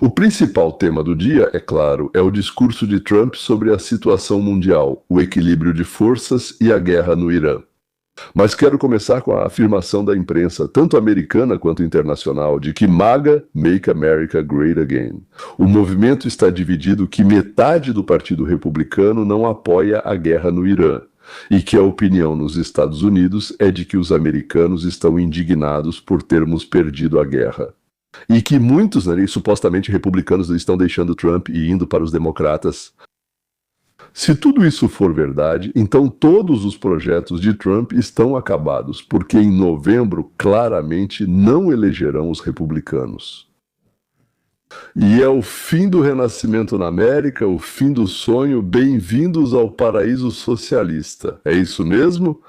O principal tema do dia, é claro, é o discurso de Trump sobre a situação mundial, o equilíbrio de forças e a guerra no Irã. Mas quero começar com a afirmação da imprensa, tanto americana quanto internacional, de que MAGA, Make America Great Again. O movimento está dividido que metade do Partido Republicano não apoia a guerra no Irã, e que a opinião nos Estados Unidos é de que os americanos estão indignados por termos perdido a guerra. E que muitos, supostamente republicanos, estão deixando Trump e indo para os democratas. Se tudo isso for verdade, então todos os projetos de Trump estão acabados, porque em novembro claramente não elegerão os republicanos. E é o fim do renascimento na América, o fim do sonho, bem-vindos ao paraíso socialista. É isso mesmo?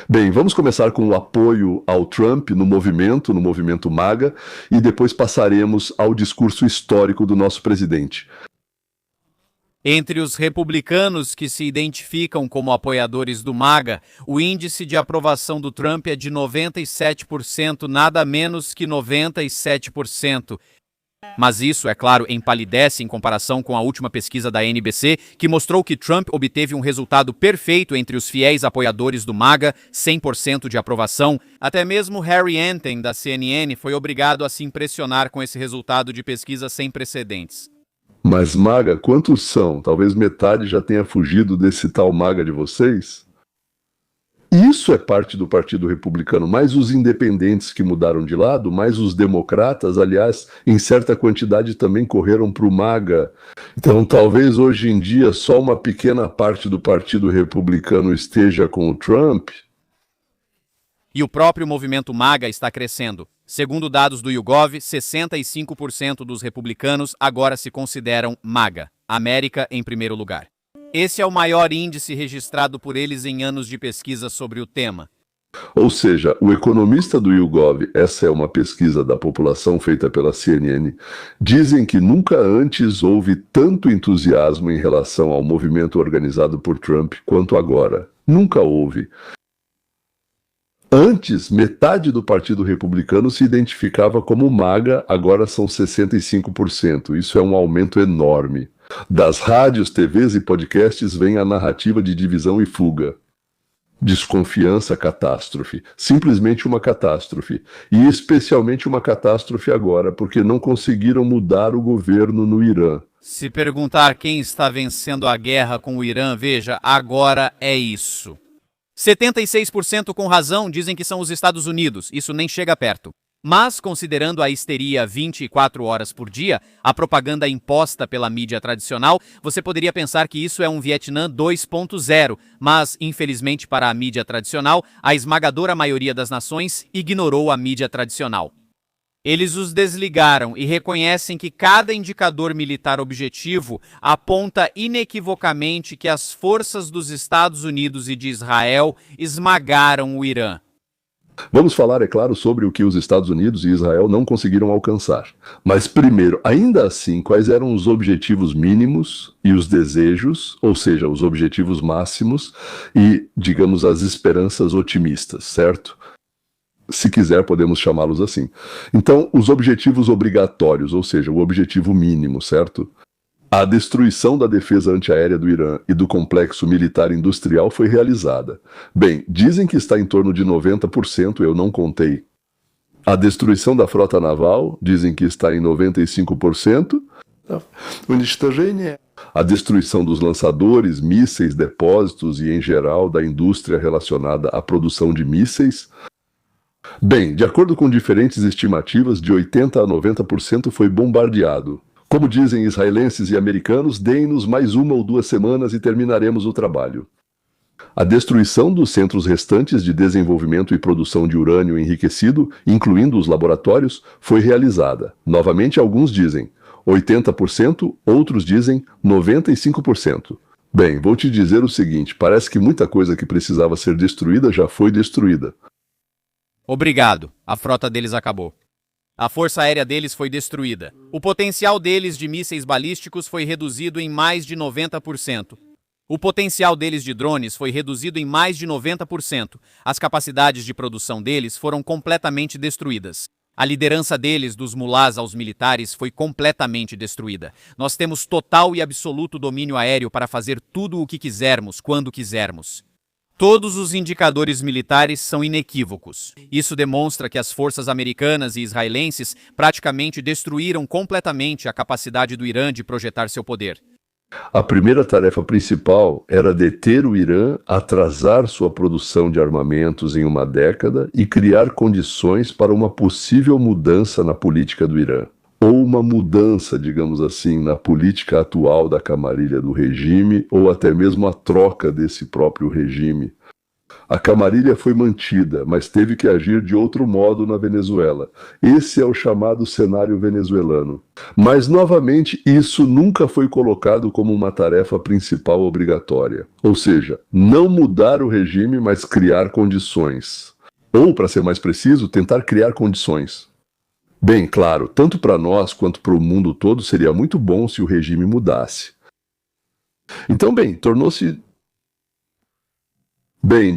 Bem, vamos começar com o apoio ao Trump no movimento MAGA, e depois passaremos ao discurso histórico do nosso presidente. Entre os republicanos que se identificam como apoiadores do MAGA, o índice de aprovação do Trump é de 97%, nada menos que 97%. Mas isso, é claro, empalidece em comparação com a última pesquisa da NBC, que mostrou que Trump obteve um resultado perfeito entre os fiéis apoiadores do MAGA, 100% de aprovação. Até mesmo Harry Enten, da CNN, foi obrigado a se impressionar com esse resultado de pesquisa sem precedentes. Mas MAGA, quantos são? Talvez metade já tenha fugido desse tal MAGA de vocês? Isso é parte do Partido Republicano, mais os independentes que mudaram de lado, mais os democratas, aliás, em certa quantidade também correram para o MAGA. Então talvez hoje em dia só uma pequena parte do Partido Republicano esteja com o Trump. E o próprio movimento MAGA está crescendo. Segundo dados do YouGov, 65% dos republicanos agora se consideram MAGA, América em primeiro lugar. Esse é o maior índice registrado por eles em anos de pesquisa sobre o tema. Ou seja, o economista do YouGov, essa é uma pesquisa da população feita pela CNN, dizem que nunca antes houve tanto entusiasmo em relação ao movimento organizado por Trump quanto agora. Nunca houve. Antes, metade do Partido Republicano se identificava como MAGA, agora são 65%. Isso é um aumento enorme. Das rádios, TVs e podcasts vem a narrativa de divisão e fuga. Desconfiança, catástrofe. Simplesmente uma catástrofe. E especialmente uma catástrofe agora, porque não conseguiram mudar o governo no Irã. Se perguntar quem está vencendo a guerra com o Irã, veja, agora é isso. 76% com razão dizem que são os Estados Unidos, isso nem chega perto. Mas, considerando a histeria 24 horas por dia, a propaganda imposta pela mídia tradicional, você poderia pensar que isso é um Vietnã 2.0, mas, infelizmente para a mídia tradicional, a esmagadora maioria das nações ignorou a mídia tradicional. Eles os desligaram e reconhecem que cada indicador militar objetivo aponta inequivocamente que as forças dos Estados Unidos e de Israel esmagaram o Irã. Vamos falar, é claro, sobre o que os Estados Unidos e Israel não conseguiram alcançar. Mas primeiro, ainda assim, quais eram os objetivos mínimos e os desejos, ou seja, os objetivos máximos e, digamos, as esperanças otimistas, certo? Se quiser, podemos chamá-los assim. Então, os objetivos obrigatórios, ou seja, o objetivo mínimo, certo? A destruição da defesa antiaérea do Irã e do complexo militar industrial foi realizada. Bem, dizem que está em torno de 90%, eu não contei. A destruição da frota naval, dizem que está em 95%. A destruição dos lançadores, mísseis, depósitos e, em geral, da indústria relacionada à produção de mísseis. Bem, de acordo com diferentes estimativas, de 80% a 90% foi bombardeado. Como dizem israelenses e americanos, deem-nos mais 1 ou 2 semanas e terminaremos o trabalho. A destruição dos centros restantes de desenvolvimento e produção de urânio enriquecido, incluindo os laboratórios, foi realizada. Novamente, alguns dizem 80%, outros dizem 95%. Bem, vou te dizer o seguinte, parece que muita coisa que precisava ser destruída já foi destruída. Obrigado, a frota deles acabou. A força aérea deles foi destruída. O potencial deles de mísseis balísticos foi reduzido em mais de 90%. O potencial deles de drones foi reduzido em mais de 90%. As capacidades de produção deles foram completamente destruídas. A liderança deles, dos mulás aos militares, foi completamente destruída. Nós temos total e absoluto domínio aéreo para fazer tudo o que quisermos, quando quisermos. Todos os indicadores militares são inequívocos. Isso demonstra que as forças americanas e israelenses praticamente destruíram completamente a capacidade do Irã de projetar seu poder. A primeira tarefa principal era deter o Irã, atrasar sua produção de armamentos em uma década e criar condições para uma possível mudança na política do Irã. Ou uma mudança, digamos assim, na política atual da camarilha do regime, ou até mesmo a troca desse próprio regime. A camarilha foi mantida, mas teve que agir de outro modo na Venezuela. Esse é o chamado cenário venezuelano. Mas, novamente, isso nunca foi colocado como uma tarefa principal obrigatória. Ou seja, não mudar o regime, mas criar condições. Ou, para ser mais preciso, tentar criar condições. Bem, claro, tanto para nós quanto para o mundo todo seria muito bom se o regime mudasse. Então, tornou-se...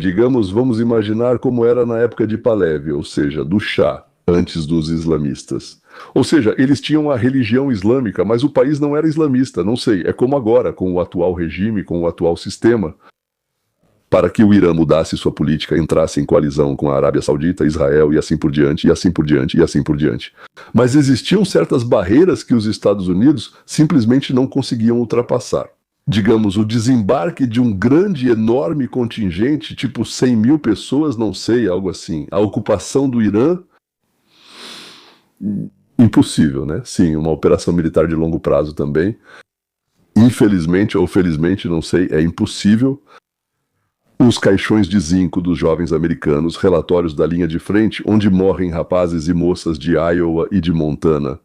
digamos, vamos imaginar como era na época de Pahlavi, ou seja, do Shah, antes dos islamistas. Ou seja, eles tinham a religião islâmica, mas o país não era islamista, não sei, é como agora, com o atual regime, com o atual sistema. Para que o Irã mudasse sua política, entrasse em coalizão com a Arábia Saudita, Israel e assim por diante, e assim por diante, e assim por diante. Mas existiam certas barreiras que os Estados Unidos simplesmente não conseguiam ultrapassar. Digamos, o desembarque de um grande, enorme contingente, tipo 100 mil pessoas, não sei, algo assim. A ocupação do Irã, impossível, né? Sim, uma operação militar de longo prazo também. Infelizmente ou felizmente, não sei, é impossível. Os caixões de zinco dos jovens americanos, relatórios da linha de frente, onde morrem rapazes e moças de Iowa e de Montana.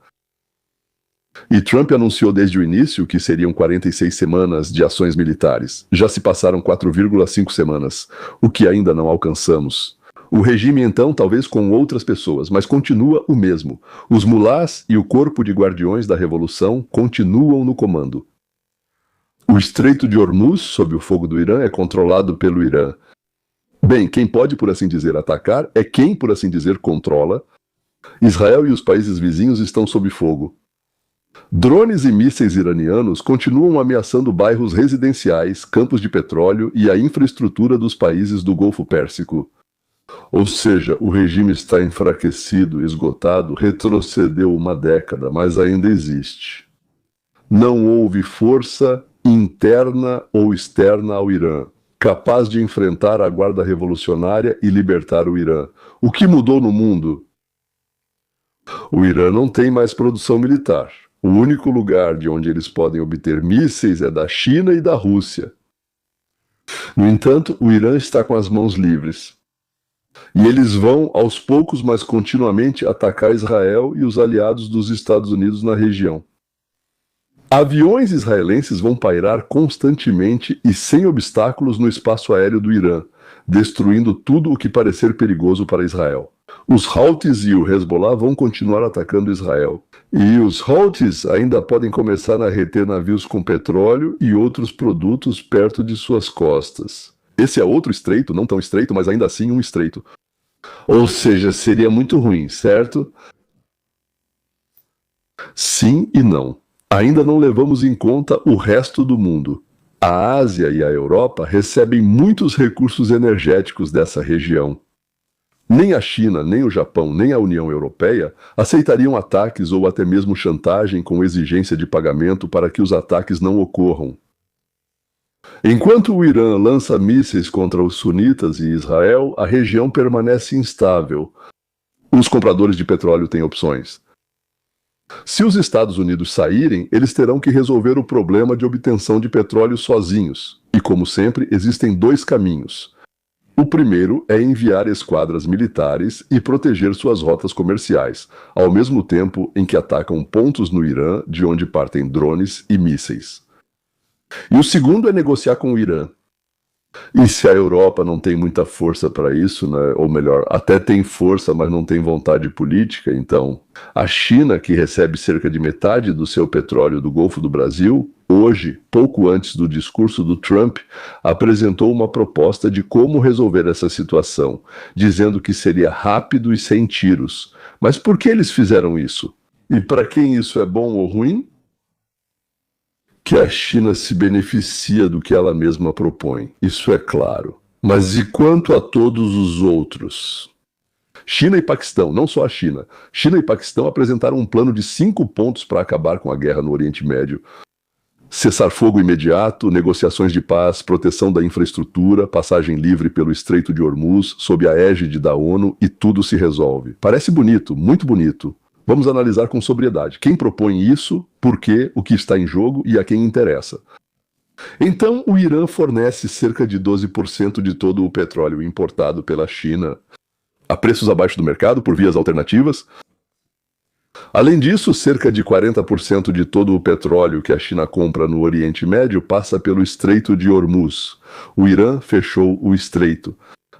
E Trump anunciou desde o início que seriam 46 semanas de ações militares. Já se passaram 4,5 semanas, o que ainda não alcançamos. O regime, então, talvez com outras pessoas, mas continua o mesmo. Os mulás e o corpo de guardiões da revolução continuam no comando. O Estreito de Hormuz, sob o fogo do Irã, é controlado pelo Irã. Quem pode, por assim dizer, atacar é quem, por assim dizer, controla. Israel e os países vizinhos estão sob fogo. Drones e mísseis iranianos continuam ameaçando bairros residenciais, campos de petróleo e a infraestrutura dos países do Golfo Pérsico. Ou seja, o regime está enfraquecido, esgotado, retrocedeu uma década, mas ainda existe. Não houve força interna ou externa ao Irã, capaz de enfrentar a guarda revolucionária e libertar o Irã. O que mudou no mundo? O Irã não tem mais produção militar. O único lugar de onde eles podem obter mísseis é da China e da Rússia. No entanto, o Irã está com as mãos livres. E eles vão, aos poucos, mas continuamente, atacar Israel e os aliados dos Estados Unidos na região. Aviões israelenses vão pairar constantemente e sem obstáculos no espaço aéreo do Irã, destruindo tudo o que parecer perigoso para Israel. Os Houthis e o Hezbollah vão continuar atacando Israel. E os Houthis ainda podem começar a reter navios com petróleo e outros produtos perto de suas costas. Esse é outro estreito, não tão estreito, mas ainda assim um estreito. Ou seja, seria muito ruim, certo? Sim e não. Ainda não levamos em conta o resto do mundo. A Ásia e a Europa recebem muitos recursos energéticos dessa região. Nem a China, nem o Japão, nem a União Europeia aceitariam ataques ou até mesmo chantagem com exigência de pagamento para que os ataques não ocorram. Enquanto o Irã lança mísseis contra os sunitas e Israel, a região permanece instável. Os compradores de petróleo têm opções. Se os Estados Unidos saírem, eles terão que resolver o problema de obtenção de petróleo sozinhos. E, como sempre, existem dois caminhos. O primeiro é enviar esquadras militares e proteger suas rotas comerciais, ao mesmo tempo em que atacam pontos no Irã de onde partem drones e mísseis. E o segundo é negociar com o Irã. E se a Europa não tem muita força para isso, né? Ou melhor, até tem força, mas não tem vontade política, então a China, que recebe cerca de metade do seu petróleo do Golfo do Brasil, hoje, pouco antes do discurso do Trump, apresentou uma proposta de como resolver essa situação, dizendo que seria rápido e sem tiros. Mas por que eles fizeram isso? E para quem isso é bom ou ruim? Que a China se beneficia do que ela mesma propõe, isso é claro. Mas e quanto a todos os outros? China e Paquistão, não só a China. China e Paquistão apresentaram um plano de 5 pontos para acabar com a guerra no Oriente Médio. Cessar fogo imediato, negociações de paz, proteção da infraestrutura, passagem livre pelo Estreito de Hormuz, sob a égide da ONU, e tudo se resolve. Parece bonito, muito bonito. Vamos analisar com sobriedade. Quem propõe isso, por quê, o que está em jogo e a quem interessa. Então, o Irã fornece cerca de 12% de todo o petróleo importado pela China a preços abaixo do mercado por vias alternativas. Além disso, cerca de 40% de todo o petróleo que a China compra no Oriente Médio passa pelo Estreito de Hormuz. O Irã fechou o estreito.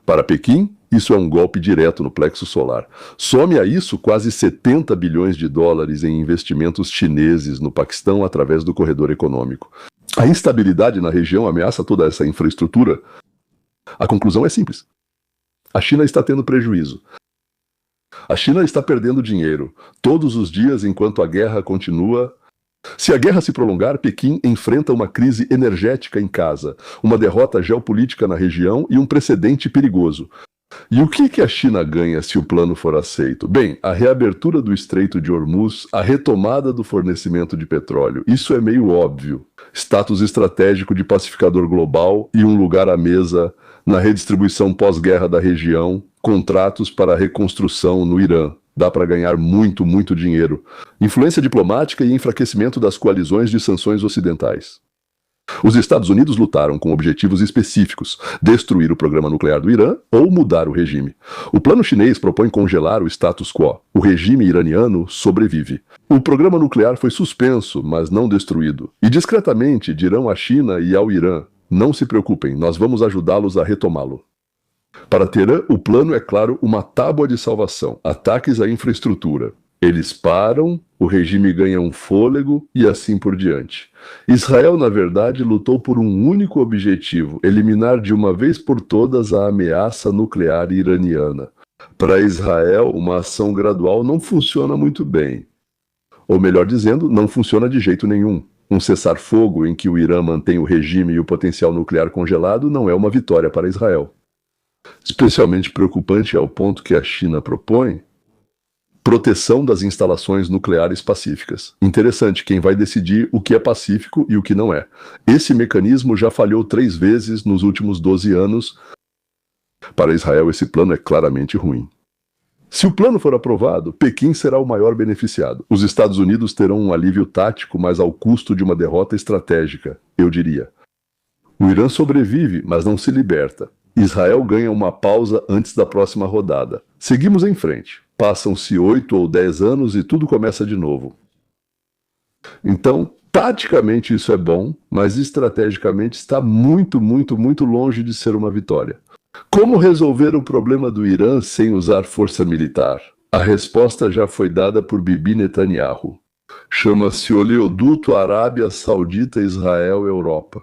Para Pequim, isso é um golpe direto no plexo solar. Some a isso quase 70 bilhões de dólares em investimentos chineses no Paquistão através do corredor econômico. A instabilidade na região ameaça toda essa infraestrutura. A conclusão é simples. A China está tendo prejuízo. A China está perdendo dinheiro todos os dias enquanto a guerra continua. Se a guerra se prolongar, Pequim enfrenta uma crise energética em casa, uma derrota geopolítica na região e um precedente perigoso. E o que a China ganha se o plano for aceito? Bem, a reabertura do Estreito de Hormuz, a retomada do fornecimento de petróleo. Isso é meio óbvio. Status estratégico de pacificador global e um lugar à mesa na redistribuição pós-guerra da região, contratos para a reconstrução no Irã. Dá para ganhar muito, muito dinheiro. Influência diplomática e enfraquecimento das coalizões de sanções ocidentais. Os Estados Unidos lutaram com objetivos específicos: destruir o programa nuclear do Irã ou mudar o regime. O plano chinês propõe congelar o status quo. O regime iraniano sobrevive. O programa nuclear foi suspenso, mas não destruído. E discretamente dirão à China e ao Irã: não se preocupem, nós vamos ajudá-los a retomá-lo. Para Teherã, o plano é, claro, uma tábua de salvação, ataques à infraestrutura. Eles param, o regime ganha um fôlego e assim por diante. Israel, na verdade, lutou por um único objetivo: eliminar de uma vez por todas a ameaça nuclear iraniana. Para Israel, uma ação gradual não funciona muito bem. Ou melhor dizendo, não funciona de jeito nenhum. Um cessar-fogo em que o Irã mantém o regime e o potencial nuclear congelado não é uma vitória para Israel. Especialmente preocupante é o ponto que a China propõe: proteção das instalações nucleares pacíficas. Interessante, quem vai decidir o que é pacífico e o que não é. Esse mecanismo já falhou 3 vezes nos últimos 12 anos. Para Israel, esse plano é claramente ruim. Se o plano for aprovado, Pequim será o maior beneficiado. Os Estados Unidos terão um alívio tático, mas ao custo de uma derrota estratégica, eu diria. O Irã sobrevive, mas não se liberta. Israel ganha uma pausa antes da próxima rodada. Seguimos em frente. Passam-se 8 ou 10 anos e tudo começa de novo. Então, taticamente isso é bom, mas estrategicamente está muito, muito, muito longe de ser uma vitória. Como resolver o problema do Irã sem usar força militar? A resposta já foi dada por Bibi Netanyahu. Chama-se Oleoduto Arábia Saudita, Israel, Europa.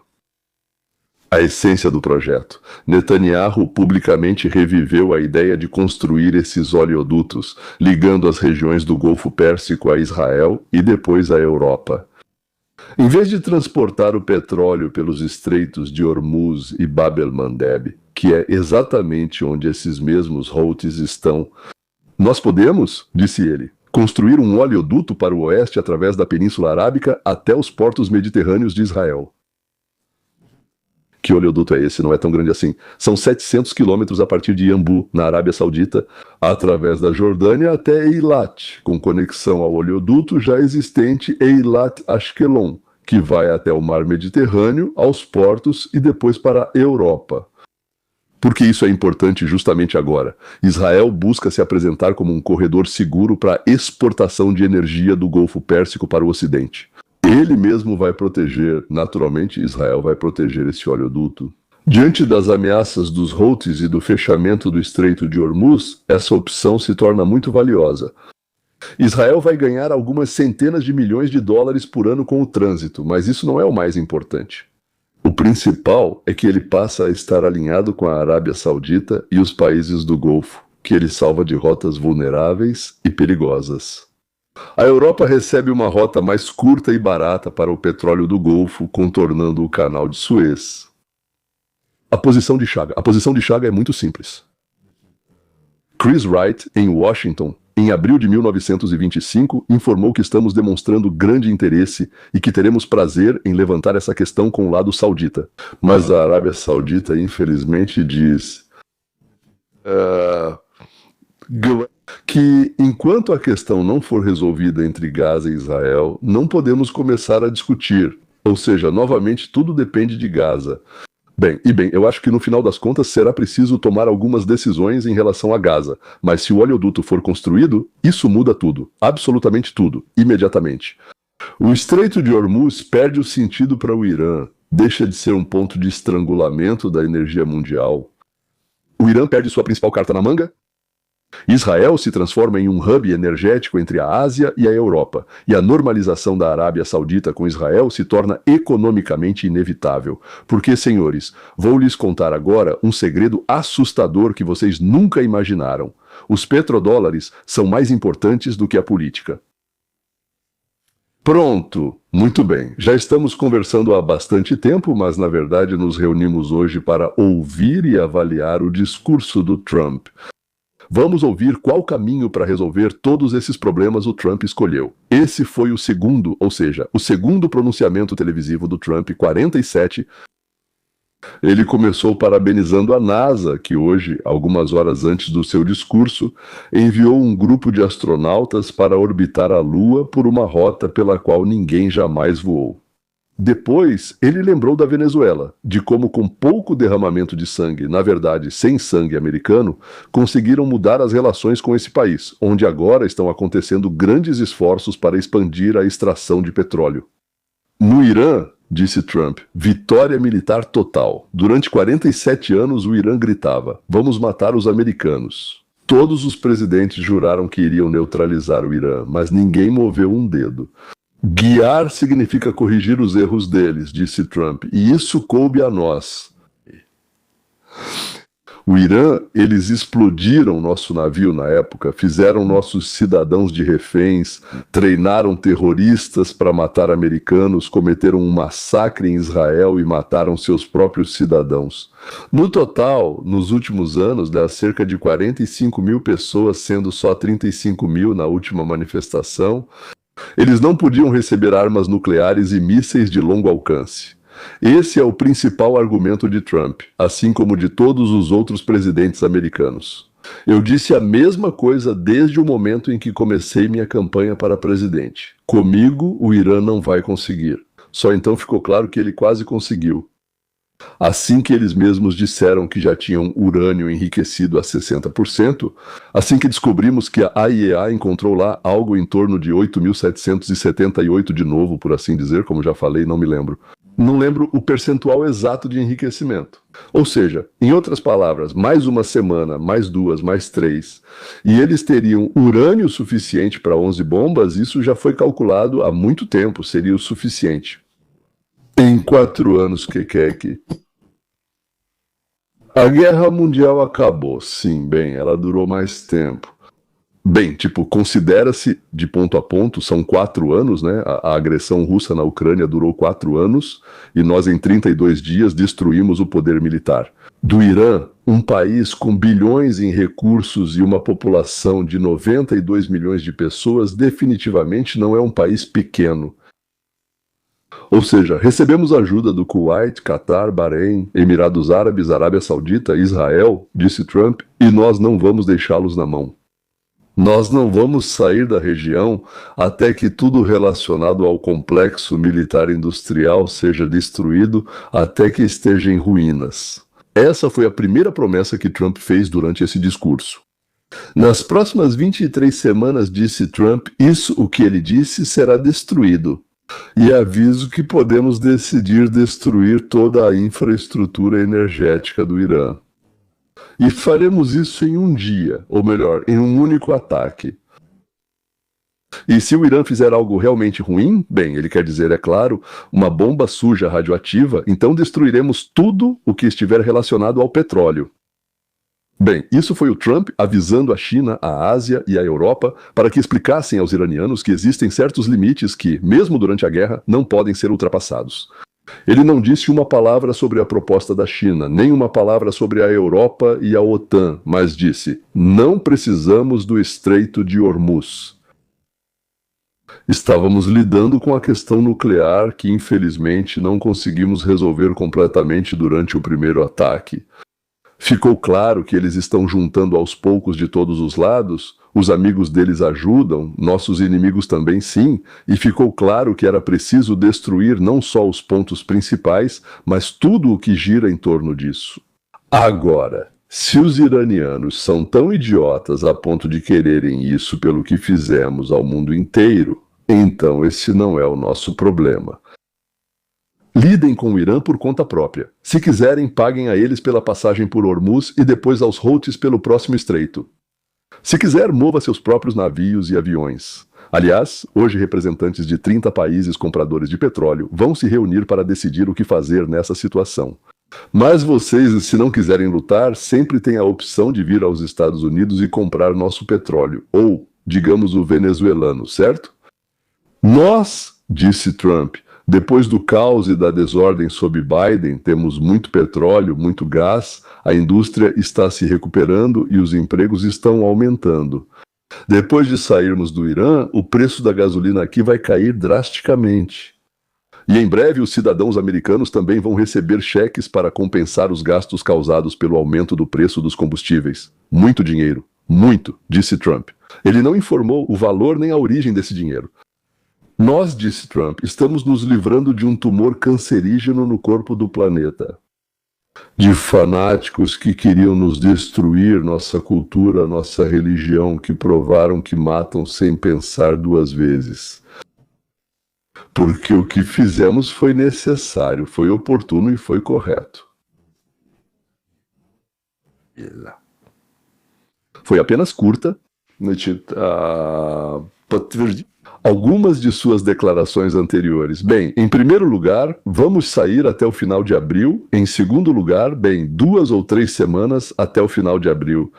A essência do projeto. Netanyahu publicamente reviveu a ideia de construir esses oleodutos, ligando as regiões do Golfo Pérsico a Israel e depois à Europa. Em vez de transportar o petróleo pelos estreitos de Hormuz e Bab el-Mandeb, que é exatamente onde esses mesmos Houthis estão, nós podemos, disse ele, construir um oleoduto para o oeste através da Península Arábica até os portos mediterrâneos de Israel. Que oleoduto é esse? Não é tão grande assim. São 700 quilômetros a partir de Iambu, na Arábia Saudita, através da Jordânia até Eilat, com conexão ao oleoduto já existente Eilat-Ashkelon, que vai até o mar Mediterrâneo, aos portos e depois para a Europa. Por que isso é importante justamente agora? Israel busca se apresentar como um corredor seguro para a exportação de energia do Golfo Pérsico para o Ocidente. Ele mesmo vai proteger, naturalmente Israel vai proteger esse oleoduto. Diante das ameaças dos Houthis e do fechamento do Estreito de Hormuz, essa opção se torna muito valiosa. Israel vai ganhar algumas centenas de milhões de dólares por ano com o trânsito, mas isso não é o mais importante. O principal é que ele passa a estar alinhado com a Arábia Saudita e os países do Golfo, que ele salva de rotas vulneráveis e perigosas. A Europa recebe uma rota mais curta e barata para o petróleo do Golfo, contornando o Canal de Suez. A posição de Chaga é muito simples. Chris Wright, em Washington, em abril de 1925, informou que estamos demonstrando grande interesse e que teremos prazer em levantar essa questão com o lado saudita. Mas a Arábia Saudita, infelizmente, diz que enquanto a questão não for resolvida entre Gaza e Israel, não podemos começar a discutir. Ou seja, novamente, tudo depende de Gaza. Bem, eu acho que no final das contas será preciso tomar algumas decisões em relação a Gaza, mas se o oleoduto for construído, isso muda tudo, absolutamente tudo, imediatamente. O Estreito de Hormuz perde o sentido para o Irã, deixa de ser um ponto de estrangulamento da energia mundial. O Irã perde sua principal carta na manga. Israel se transforma em um hub energético entre a Ásia e a Europa, e a normalização da Arábia Saudita com Israel se torna economicamente inevitável. Porque, senhores, vou lhes contar agora um segredo assustador que vocês nunca imaginaram. Os petrodólares são mais importantes do que a política. Pronto, muito bem. Já estamos conversando há bastante tempo, mas na verdade nos reunimos hoje para ouvir e avaliar o discurso do Trump. Vamos ouvir qual caminho para resolver todos esses problemas o Trump escolheu. Esse foi o segundo pronunciamento televisivo do Trump, 47. Ele começou parabenizando a NASA, que hoje, algumas horas antes do seu discurso, enviou um grupo de astronautas para orbitar a Lua por uma rota pela qual ninguém jamais voou. Depois, ele lembrou da Venezuela, de como com pouco derramamento de sangue, na verdade sem sangue americano, conseguiram mudar as relações com esse país, onde agora estão acontecendo grandes esforços para expandir a extração de petróleo. No Irã, disse Trump, vitória militar total. Durante 47 anos o Irã gritava, vamos matar os americanos. Todos os presidentes juraram que iriam neutralizar o Irã, mas ninguém moveu um dedo. Guiar significa corrigir os erros deles, disse Trump, e isso coube a nós. O Irã, eles explodiram nosso navio na época, fizeram nossos cidadãos de reféns, treinaram terroristas para matar americanos, cometeram um massacre em Israel e mataram seus próprios cidadãos. No total, nos últimos anos, cerca de 45 mil pessoas, sendo só 35 mil na última manifestação, eles não podiam receber armas nucleares e mísseis de longo alcance. Esse é o principal argumento de Trump, assim como de todos os outros presidentes americanos. Eu disse a mesma coisa desde o momento em que comecei minha campanha para presidente. Comigo, o Irã não vai conseguir. Só então ficou claro que ele quase conseguiu. Assim que eles mesmos disseram que já tinham urânio enriquecido a 60%, assim que descobrimos que a IEA encontrou lá algo em torno de 8.778 de novo, por assim dizer, como já falei, não me lembro. Não lembro o percentual exato de enriquecimento. Ou seja, em outras palavras, mais uma semana, mais 2, mais 3, e eles teriam urânio suficiente para 11 bombas, isso já foi calculado há muito tempo, seria o suficiente. Em 4 anos, Kekek. A Guerra Mundial acabou, sim, ela durou mais tempo. Considera-se de ponto a ponto, são 4 anos, né? A agressão russa na Ucrânia durou 4 anos e nós em 32 dias destruímos o poder militar. Do Irã, um país com bilhões em recursos e uma população de 92 milhões de pessoas, definitivamente não é um país pequeno. Ou seja, recebemos ajuda do Kuwait, Catar, Bahrein, Emirados Árabes, Arábia Saudita, Israel, disse Trump, e nós não vamos deixá-los na mão. Nós não vamos sair da região até que tudo relacionado ao complexo militar industrial seja destruído, até que esteja em ruínas. Essa foi a primeira promessa que Trump fez durante esse discurso. Nas próximas 23 semanas, disse Trump, o que ele disse, será destruído. E aviso que podemos decidir destruir toda a infraestrutura energética do Irã. E faremos isso em um dia, ou melhor, em um único ataque. E se o Irã fizer algo realmente ruim, bem, ele quer dizer, é claro, uma bomba suja radioativa, então destruiremos tudo o que estiver relacionado ao petróleo. Bem, isso foi o Trump avisando a China, a Ásia e a Europa para que explicassem aos iranianos que existem certos limites que, mesmo durante a guerra, não podem ser ultrapassados. Ele não disse uma palavra sobre a proposta da China, nem uma palavra sobre a Europa e a OTAN, mas disse: não precisamos do Estreito de Hormuz. Estávamos lidando com a questão nuclear que, infelizmente, não conseguimos resolver completamente durante o primeiro ataque. Ficou claro que eles estão juntando aos poucos de todos os lados, os amigos deles ajudam, nossos inimigos também sim, e ficou claro que era preciso destruir não só os pontos principais, mas tudo o que gira em torno disso. Agora, se os iranianos são tão idiotas a ponto de quererem isso pelo que fizemos ao mundo inteiro, então esse não é o nosso problema. Lidem com o Irã por conta própria. Se quiserem, paguem a eles pela passagem por Hormuz e depois aos Houthis pelo próximo estreito. Se quiser, mova seus próprios navios e aviões. Aliás, hoje representantes de 30 países compradores de petróleo vão se reunir para decidir o que fazer nessa situação. Mas vocês, se não quiserem lutar, sempre têm a opção de vir aos Estados Unidos e comprar nosso petróleo, ou, digamos, o venezuelano, certo? Nós, disse Trump, depois do caos e da desordem sob Biden, temos muito petróleo, muito gás, a indústria está se recuperando e os empregos estão aumentando. Depois de sairmos do Irã, o preço da gasolina aqui vai cair drasticamente. E em breve os cidadãos americanos também vão receber cheques para compensar os gastos causados pelo aumento do preço dos combustíveis. Muito dinheiro. Muito, disse Trump. Ele não informou o valor nem a origem desse dinheiro. Nós, disse Trump, estamos nos livrando de um tumor cancerígeno no corpo do planeta. De fanáticos que queriam nos destruir, nossa cultura, nossa religião, que provaram que matam sem pensar duas vezes. Porque o que fizemos foi necessário, foi oportuno e foi correto. Foi apenas curta, algumas de suas declarações anteriores. Bem, em primeiro lugar, vamos sair até o final de abril. Em segundo lugar, 2 ou 3 semanas até o final de abril.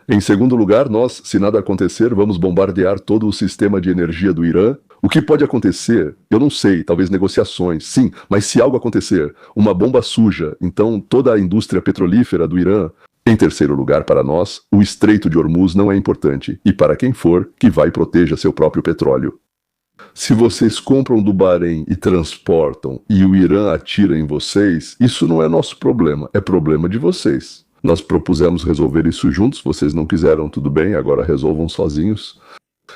Em segundo lugar, nós, se nada acontecer, vamos bombardear todo o sistema de energia do Irã. O que pode acontecer? Eu não sei, talvez negociações, sim, mas se algo acontecer, uma bomba suja, então toda a indústria petrolífera do Irã. Em terceiro lugar, para nós, o Estreito de Hormuz não é importante, e para quem for, que vai e proteja seu próprio petróleo. Se vocês compram do Bahrein e transportam, e o Irã atira em vocês, isso não é nosso problema, é problema de vocês. Nós propusemos resolver isso juntos, vocês não quiseram, tudo bem, agora resolvam sozinhos.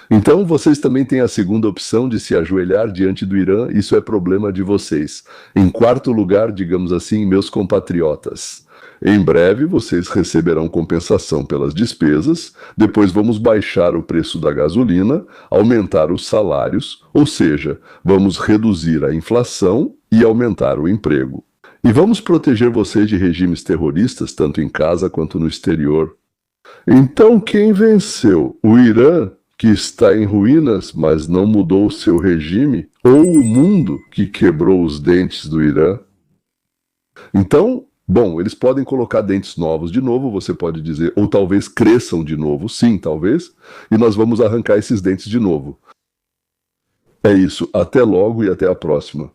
Então vocês também têm a segunda opção de se ajoelhar diante do Irã, isso é problema de vocês. Em quarto lugar, digamos assim, meus compatriotas. Em breve vocês receberão compensação pelas despesas, depois vamos baixar o preço da gasolina, aumentar os salários, ou seja, vamos reduzir a inflação e aumentar o emprego. E vamos proteger vocês de regimes terroristas, tanto em casa quanto no exterior. Então quem venceu? O Irã, que está em ruínas, mas não mudou o seu regime? Ou o mundo, que quebrou os dentes do Irã? Então, bom, eles podem colocar dentes novos de novo, você pode dizer, ou talvez cresçam de novo, sim, talvez, e nós vamos arrancar esses dentes de novo. É isso, até logo e até a próxima.